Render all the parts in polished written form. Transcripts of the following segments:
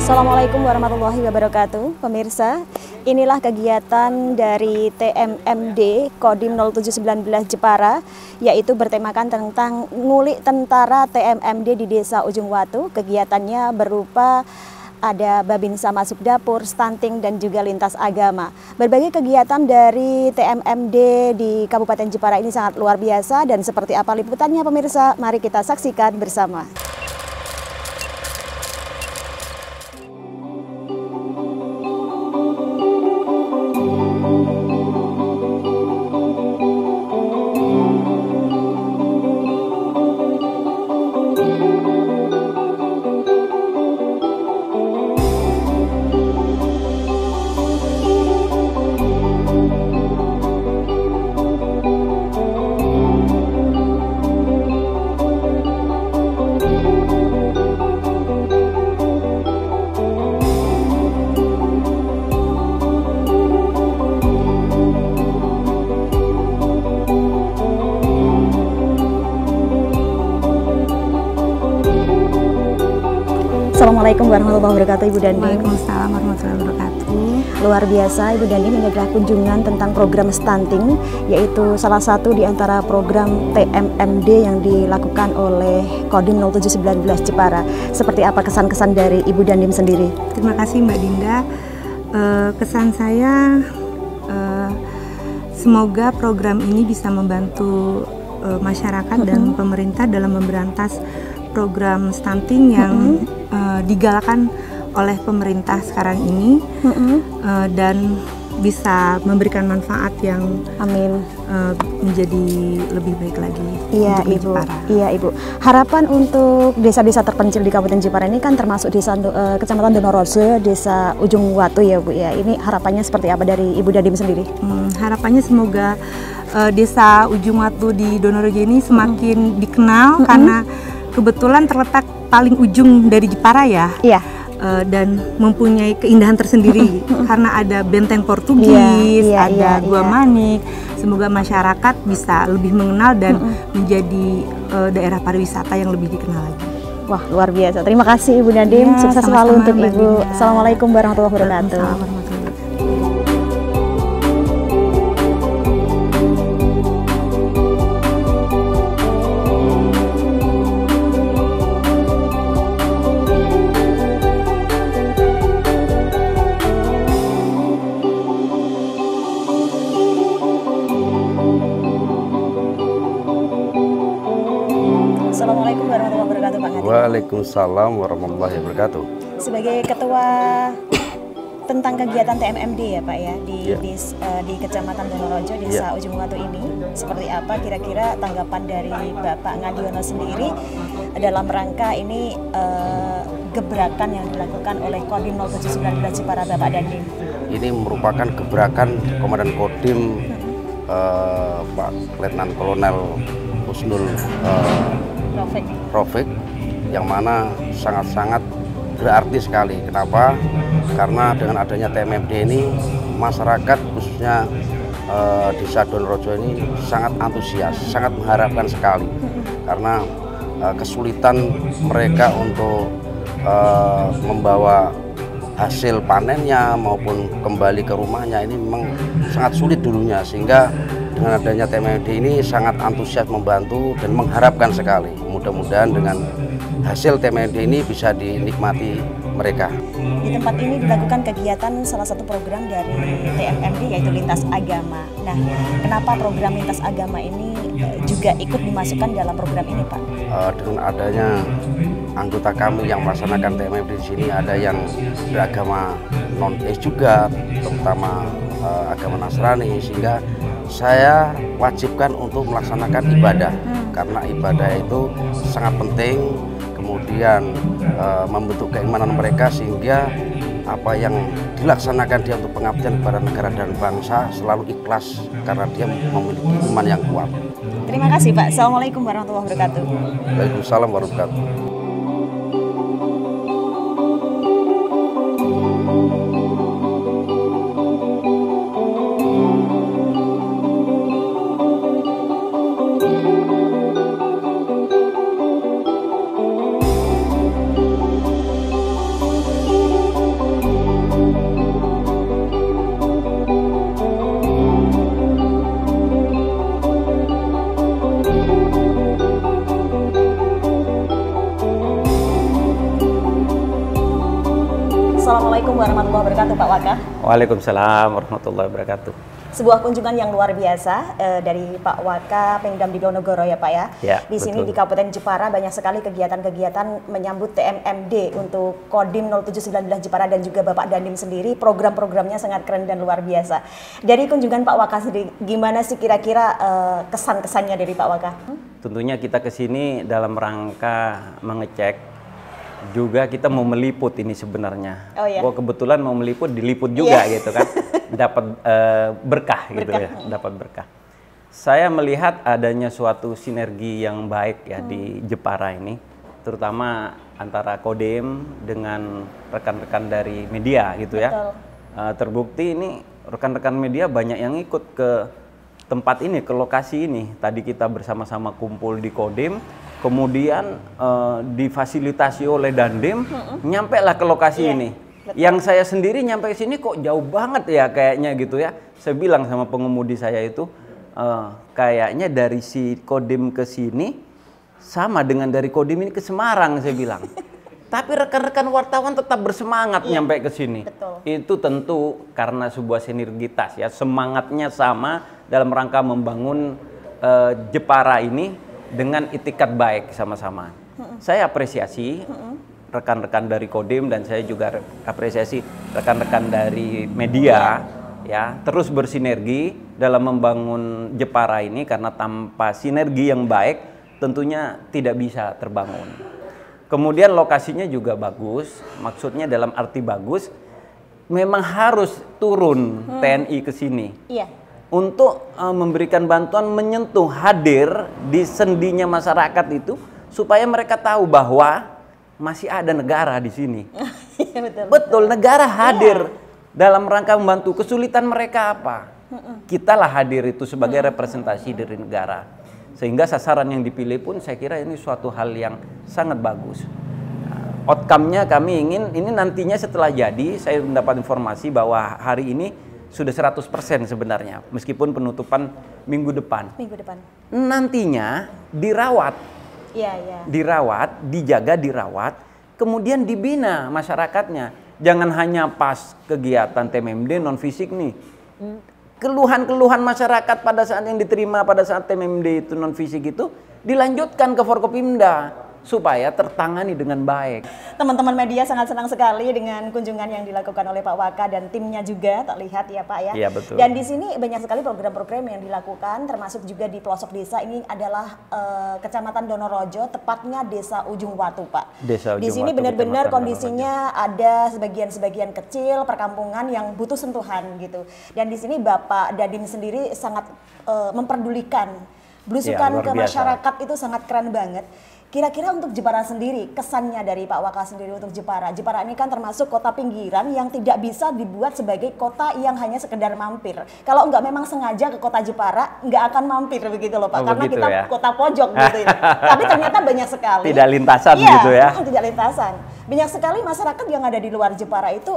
Assalamualaikum warahmatullahi wabarakatuh. Pemirsa, inilah kegiatan dari TMMD Kodim 0719 Jepara, yaitu bertemakan tentang ngulik tentara TMMD di Desa Ujung Watu. Kegiatannya berupa ada babinsa masuk dapur, stunting, dan juga lintas agama. Berbagai kegiatan dari TMMD di Kabupaten Jepara ini sangat luar biasa, dan seperti apa liputannya pemirsa, mari kita saksikan bersama. Assalamualaikum warahmatullahi wabarakatuh, Ibu Dandi. Waalaikumsalam warahmatullahi wabarakatuh. Luar biasa, Ibu Dandi, ini adalah kunjungan tentang program stunting, yaitu salah satu di antara program TMMD yang dilakukan oleh Kodim 0719 Jepara. Seperti apa kesan-kesan dari Ibu Dandim sendiri? Terima kasih Mbak Dinda. Kesan saya, semoga program ini bisa membantu masyarakat dan pemerintah dalam memberantas program stunting yang digalakkan oleh pemerintah sekarang ini, dan bisa memberikan manfaat yang menjadi lebih baik lagi. Iya Ibu. Iya Ibu. Harapan untuk desa-desa terpencil di Kabupaten Jepara ini kan termasuk desa Kecamatan Donorojo, Desa Ujung Watu ya Bu ya. Ini harapannya seperti apa dari Ibu Dadim sendiri? Harapannya semoga Desa Ujung Watu di Donorojo ini semakin dikenal karena kebetulan terletak paling ujung dari Jepara ya. Iya. Dan mempunyai keindahan tersendiri karena ada benteng Portugis, ada Gua Manik. Semoga masyarakat bisa lebih mengenal dan menjadi daerah pariwisata yang lebih dikenal lagi. Wah, luar biasa. Terima kasih Ibu Nadim. Ya, sukses selalu untuk Mbak Ibu. Dinda. Assalamualaikum warahmatullahi wabarakatuh. Assalamualaikum warahmatullahi wabarakatuh, Pak Ngadi. Waalaikumsalam warahmatullahi wabarakatuh. Sebagai ketua tentang kegiatan TMMD ya Pak ya di Kecamatan Donorojo, Desa Ujung Watu ini, seperti apa kira-kira tanggapan dari Bapak Ngadiono sendiri dalam rangka ini gebrakan yang dilakukan oleh Kodim 0719 Jepara Bapak Dandim? Ini merupakan gebrakan Komandan Kodim Pak Letnan Kolonel Husnul Rofik, yang mana sangat-sangat berarti sekali. Kenapa? Karena dengan adanya TMMD ini, masyarakat khususnya Desa Donorojo ini sangat antusias, sangat mengharapkan sekali. Karena kesulitan mereka untuk membawa hasil panennya maupun kembali ke rumahnya ini memang sangat sulit dulunya, sehingga dengan adanya TMMD ini sangat antusias membantu dan mengharapkan sekali. Mudah-mudahan dengan hasil TMMD ini bisa dinikmati mereka. Di tempat ini dilakukan kegiatan salah satu program dari TMMD, yaitu lintas agama. Nah, kenapa program lintas agama ini juga ikut dimasukkan dalam program ini, Pak? Dengan adanya anggota kami yang melaksanakan TMMD di sini, ada yang beragama non-Islam juga, terutama agama Nasrani, sehingga saya wajibkan untuk melaksanakan ibadah, karena ibadah itu sangat penting, kemudian membentuk keimanan mereka, sehingga apa yang dilaksanakan dia untuk pengabdian kepada negara dan bangsa selalu ikhlas karena dia memiliki iman yang kuat. Terima kasih Pak. Assalamualaikum warahmatullahi wabarakatuh. Waalaikumsalam warahmatullahi wabarakatuh. Assalamualaikum warahmatullahi wabarakatuh Pak Waka. Waalaikumsalam warahmatullahi wabarakatuh. Sebuah kunjungan yang luar biasa dari Pak Waka Pemdam Diponegoro ya Pak ya. Ya, di sini betul. di Kabupaten Jepara banyak sekali kegiatan-kegiatan menyambut TMMD untuk Kodim 0719 Jepara dan juga Bapak Dandim sendiri. Program-programnya sangat keren dan luar biasa. Dari kunjungan Pak Waka sendiri, gimana sih kira-kira kesan-kesannya dari Pak Waka? Tentunya kita ke sini dalam rangka mengecek, juga kita mau meliput ini sebenarnya. Oh, iya. Bahwa kebetulan mau meliput, diliput juga gitu kan. Dapat berkah gitu ya, dapat berkah. Saya melihat adanya suatu sinergi yang baik ya di Jepara ini, terutama antara Kodim dengan rekan-rekan dari media gitu ya. Terbukti ini rekan-rekan media banyak yang ikut ke tempat ini, ke lokasi ini. Tadi kita bersama-sama kumpul di Kodim, kemudian difasilitasi oleh Dandim, nyampe lah ke lokasi ini. Betul. Yang saya sendiri nyampe ke sini kok jauh banget ya kayaknya gitu ya. Saya bilang sama pengemudi saya itu, kayaknya dari si Kodim ke sini sama dengan dari Kodim ini ke Semarang, saya bilang. Tapi rekan-rekan wartawan tetap bersemangat nyampe ke sini. Betul. Itu tentu karena sebuah sinergitas ya, semangatnya sama dalam rangka membangun Jepara ini dengan itikat baik sama-sama. Saya apresiasi rekan-rekan dari Kodim dan saya juga apresiasi rekan-rekan dari media ya, terus bersinergi dalam membangun Jepara ini, karena tanpa sinergi yang baik tentunya tidak bisa terbangun. Kemudian lokasinya juga bagus, maksudnya dalam arti bagus, memang harus turun TNI ke sini. Iya. Untuk memberikan bantuan, menyentuh, hadir di sendinya masyarakat itu, supaya mereka tahu bahwa masih ada negara di sini. Betul, negara hadir dalam rangka membantu. Kesulitan mereka apa? Kitalah hadir itu sebagai representasi dari negara. Sehingga sasaran yang dipilih pun saya kira ini suatu hal yang sangat bagus. Outcome-nya kami ingin, ini nantinya setelah jadi, saya mendapat informasi bahwa hari ini sudah 100% sebenarnya, meskipun penutupan minggu depan. Minggu depan. Nantinya dirawat. Dirawat, dijaga, dirawat, kemudian dibina masyarakatnya. Jangan hanya pas kegiatan TMMD non fisik nih. Keluhan-keluhan masyarakat pada saat yang diterima pada saat TMMD itu non fisik itu dilanjutkan ke Forkopimda supaya tertangani dengan baik. Teman-teman media sangat senang sekali dengan kunjungan yang dilakukan oleh Pak Waka dan timnya juga, tak lihat ya Pak ya. Iya, betul. Dan di sini banyak sekali program-program yang dilakukan, termasuk juga di pelosok desa. Ini adalah Kecamatan Donorojo, tepatnya Desa Ujung Watu Pak. Desa Ujung di sini Watu, benar-benar kondisinya ada sebagian-sebagian kecil perkampungan yang butuh sentuhan gitu. Dan di sini Bapak Dandim sendiri sangat memperdulikan, belusukan ke masyarakat itu sangat keren banget. Kira-kira untuk Jepara sendiri, kesannya dari Pak Waka sendiri untuk Jepara. Jepara ini kan termasuk kota pinggiran yang tidak bisa dibuat sebagai kota yang hanya sekedar mampir. Kalau nggak memang sengaja ke kota Jepara, nggak akan mampir begitu loh Pak. Karena kita ya? Kota pojok gitu ya. Tapi ternyata banyak sekali. Tidak lintasan gitu ya. Tidak lintasan. Banyak sekali masyarakat yang ada di luar Jepara itu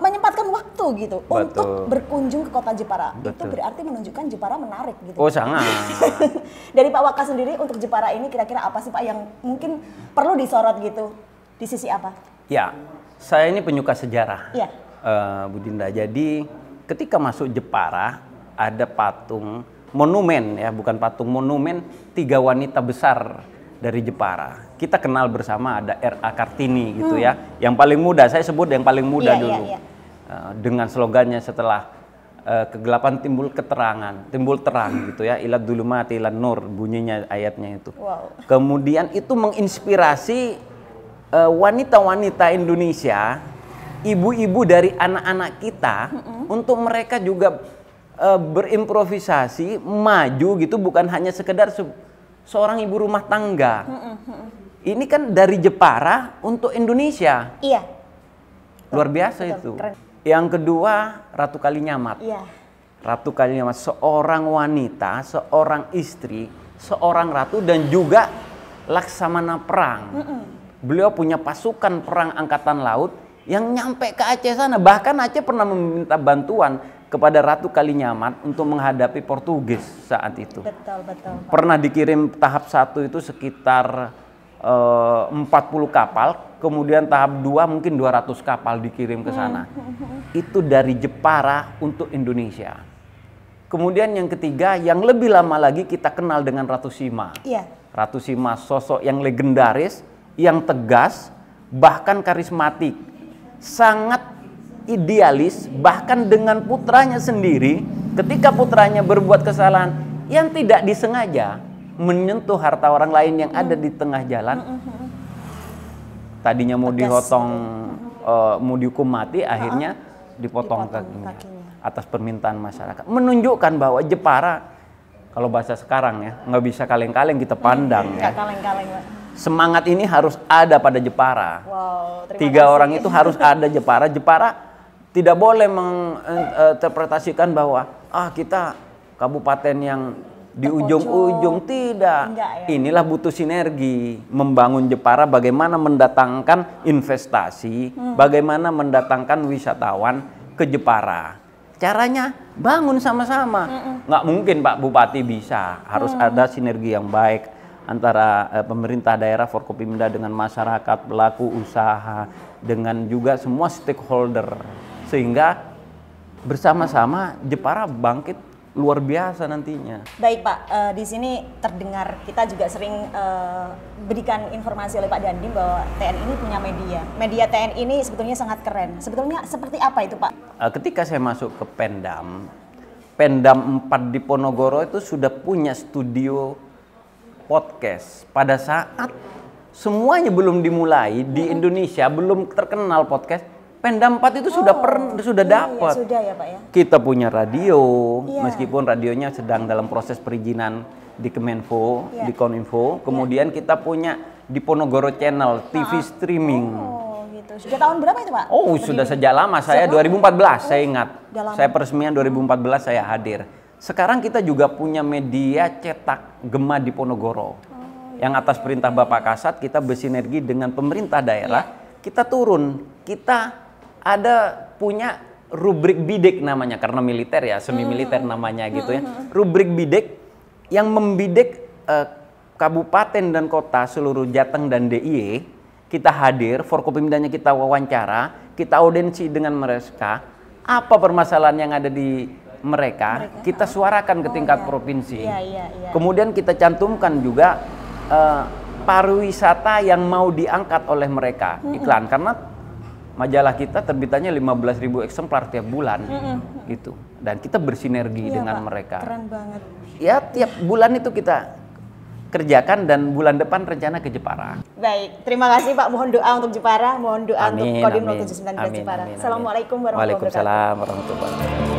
menyempatkan waktu gitu untuk berkunjung ke kota Jepara. Itu berarti menunjukkan Jepara menarik gitu. Oh, sangat. Dari Pak Waka sendiri untuk Jepara ini kira-kira apa sih Pak yang mungkin perlu disorot gitu? Di sisi apa? Ya, saya ini penyuka sejarah. Ya. Bu Dinda. Jadi ketika masuk Jepara ada patung monumen ya, bukan patung, monumen 3 wanita besar dari Jepara. Kita kenal bersama ada R.A. Kartini gitu ya. Yang paling muda, saya sebut yang paling muda dulu. Dengan slogannya setelah kegelapan timbul keterangan, timbul terang gitu ya. Ilad dulumati ilan nur, bunyinya ayatnya itu. Wow. Kemudian itu menginspirasi wanita-wanita Indonesia, ibu-ibu dari anak-anak kita untuk mereka juga berimprovisasi, maju gitu, bukan hanya sekedar seorang ibu rumah tangga. Ini kan dari Jepara untuk Indonesia. Iya. Luar biasa itu. Keren. Yang kedua, Ratu Kalinyamat. Iya. Ratu Kalinyamat, seorang wanita, seorang istri, seorang ratu dan juga laksamana perang. Beliau punya pasukan perang angkatan laut yang nyampe ke Aceh sana. Bahkan Aceh pernah meminta bantuan kepada Ratu Kalinyamat untuk menghadapi Portugis saat itu. Betul, betul. Pak. Pernah dikirim tahap 1 itu sekitar 40 kapal, kemudian tahap 2 mungkin 200 kapal dikirim ke sana. Itu dari Jepara untuk Indonesia. Kemudian yang ketiga, yang lebih lama lagi kita kenal dengan Ratu Sima. Ratu Sima sosok yang legendaris, yang tegas, bahkan karismatik, sangat idealis, bahkan dengan putranya sendiri, ketika putranya berbuat kesalahan yang tidak disengaja menyentuh harta orang lain yang ada di tengah jalan, tadinya mau dihotong, mau dihukum mati, akhirnya dipotong kakinya atas permintaan masyarakat, menunjukkan bahwa Jepara, kalau bahasa sekarang ya, nggak bisa kaleng-kaleng kita pandang ya. Kaleng-kaleng, Pak. Semangat ini harus ada pada Jepara. Wow, 3 orang itu harus ada Jepara. Jepara tidak boleh menginterpretasikan bahwa kita kabupaten yang di ujung-ujung, tidak. Enggak, ya? Inilah butuh sinergi, membangun Jepara, bagaimana mendatangkan investasi, bagaimana mendatangkan wisatawan ke Jepara. Caranya bangun sama-sama. Nggak mungkin Pak Bupati bisa, harus ada sinergi yang baik antara pemerintah daerah, Forkopimda dengan masyarakat, pelaku usaha, dengan juga semua stakeholder, sehingga bersama-sama Jepara bangkit luar biasa nantinya. Baik Pak, di sini terdengar kita juga sering berikan informasi oleh Pak Dandim bahwa TNI ini punya media. Media TNI ini sebetulnya sangat keren. Sebetulnya seperti apa itu Pak? Ketika saya masuk ke Pendam 4 di Ponorogo itu sudah punya studio podcast. Pada saat semuanya belum dimulai di Indonesia, belum terkenal podcast, Pendam 4 itu sudah dapat. Ya, sudah ya Pak ya. Kita punya radio, meskipun radionya sedang dalam proses perizinan di Kemenfo, di Kominfo. Kemudian kita punya di Ponorogo Channel TV streaming. Oh gitu. Sudah tahun berapa itu Pak? Oh sudah sejak lama, saya 2014 saya ingat. Saya peresmian 2014 saya hadir. Sekarang kita juga punya media cetak Gema di Ponorogo. Yang atas perintah Bapak Kasat kita bersinergi dengan pemerintah daerah. Kita turun, kita ada punya rubrik bidik namanya, karena militer ya, semi militer namanya gitu ya. Rubrik bidik yang membidik kabupaten dan kota seluruh Jateng dan DIY. Kita hadir, Forkopimdanya kita wawancara, kita audiensi dengan mereka. Apa permasalahan yang ada di mereka kita suarakan ke tingkat provinsi. Kemudian kita cantumkan juga pariwisata yang mau diangkat oleh mereka, iklan, karena majalah kita terbitannya 15.000 eksemplar tiap bulan, gitu. Dan kita bersinergi dengan Pak, mereka. Keren banget. Ya tiap bulan itu kita kerjakan dan bulan depan rencana ke Jepara. Baik, terima kasih Pak. Mohon doa untuk Jepara, mohon doa untuk Kodim 079 Jepara. Amin. Assalamualaikum warahmatullahi wabarakatuh. Waalaikumsalam warahmatullahi wabarakatuh.